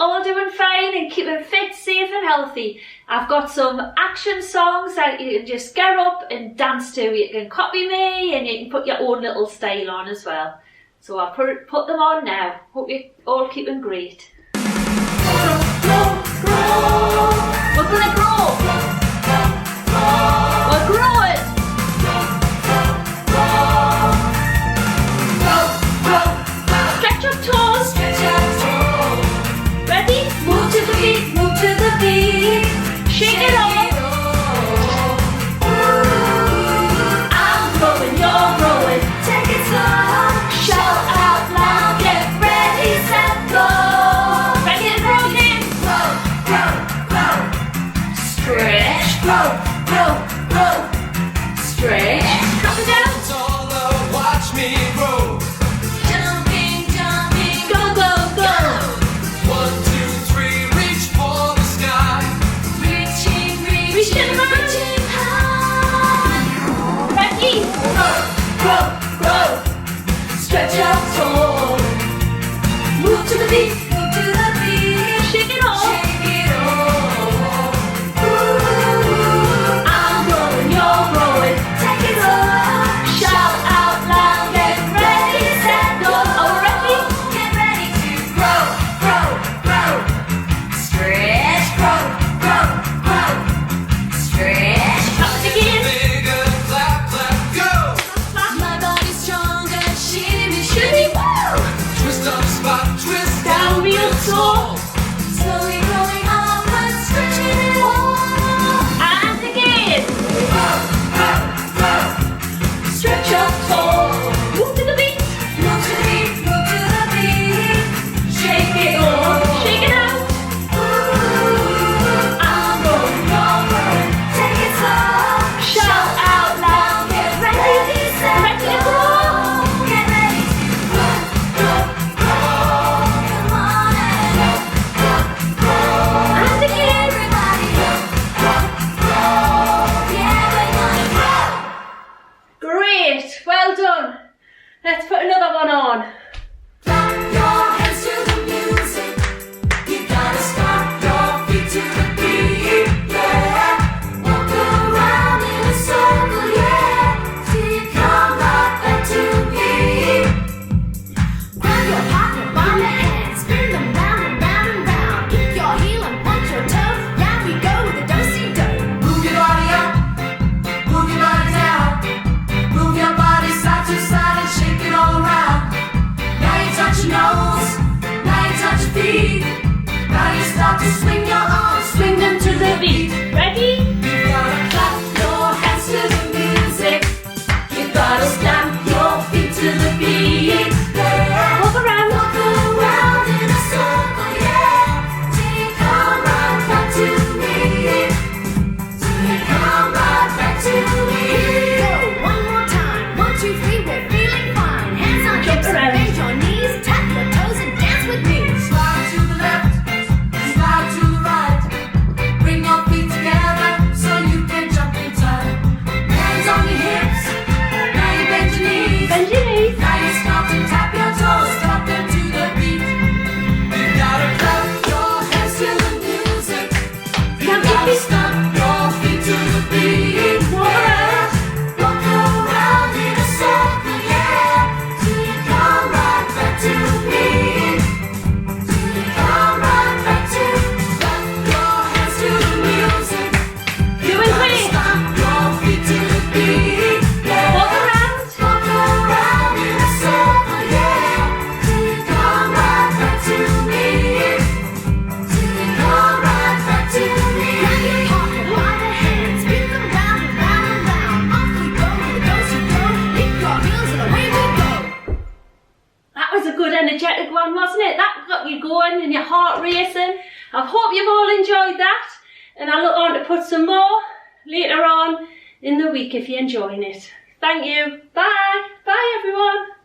all doing fine and keeping fit, safe and healthy. I've got some action songs that you can just get up and dance to. You can copy me and you can put your own little style on as well. So I'll put them on now. Hope you're all keeping great. Grow, grow, grow. We're gonna grow. We're growing. Stretch your toes. Ready? Move to the beat, move to the beat. Shake it off. I'm growing, you're growing. Take it slow. Shout out loud. Get ready, set, go. Ready and broken. Grow, grow, grow. Stretch. Grow, grow, grow. Stretch. Drop it down. Watch me grow. Jumping, jumping. Go, go, go. 1, 2, 3, reach for the sky. Reaching, reaching high. Ready? Grow, grow, grow. Stretch out tall. Move to the beat, move to the beat. Shake it off. Shake it off. Ooh, I'm growing, you're growing. Take it off. Shout out loud. Get ready, set, go. Oh, ready? Get ready to grow, grow, grow. Stretch, grow, grow, grow. Stretch. Up it again. Bigger, clap, clap, go. My body's stronger. Shimmy, shimmy, woo. Twist on the spot, twist Down real slow. Slowly growing upward, stretching it all. And again. Stretch up tall. Move to the beat. Move to the beat. Move to the beat. Shake it off. Shake it out. Ooh, I'm growing, you're growing. Take it slow. Shout out loud. Get ready, set, ready to grow. Get ready to grow, grow, grow. Come on and grow, grow. And again, everybody. Grow, grow. Yeah, we're gonna grow. Great, well done. Let's put another one on. Clap your hands to the music. You gotta stomp your feet to the beat. Yeah, walk around in a circle. Yeah, till you come right back to me. Grab your partner by the hand, spin them round and round and round. Kick your heel and punch your toe. Now we go with the do-si-do. Move your body up, move your body down. Move your body side to side and shake it all around. Now you touch your nose, now you touch your feet. Now you start to swing your arms, swing them to the beat. Ready? You gotta clap your hands to the music. You gotta stamp your feet to the beat. Yeah. Walk around. Walk around in a circle, yeah. Till you come right back to me. Till you come right back to me. Go one more time. 1, 2, 3, we're feeling fine. Hands on hips and around. bend your knees. Tap your toes and dance with me. Slide to the left, slide to the right. Bring your feet together so you can jump in time. Hands on your hips, now you bend your knees. Bend your knees. Now you stop and tap your toes, tap them to the beat. You gotta clap your hands to the music. You Stamp your gotta feet. stomp your feet to the beat. Walk around. Walk around in a circle, yeah. Till you come right back to me. Till you come right back to me. Clap your hands to the music. You Doing gotta great. stomp your feet to the beat. Yeah. Walk around. Walk around in a circle, yeah. Till you come right back to me. Till you come right back to me. Grab your partner by the hand, spin them round and round and round. Off we go with the do-si-do. Lick your heels and away we go. That was a good energetic one, wasn't it? That got you going and your heart racing. I hope you've all enjoyed that. And I look on to put some more later on in the week if you're enjoying it. Thank you. Bye. Bye everyone.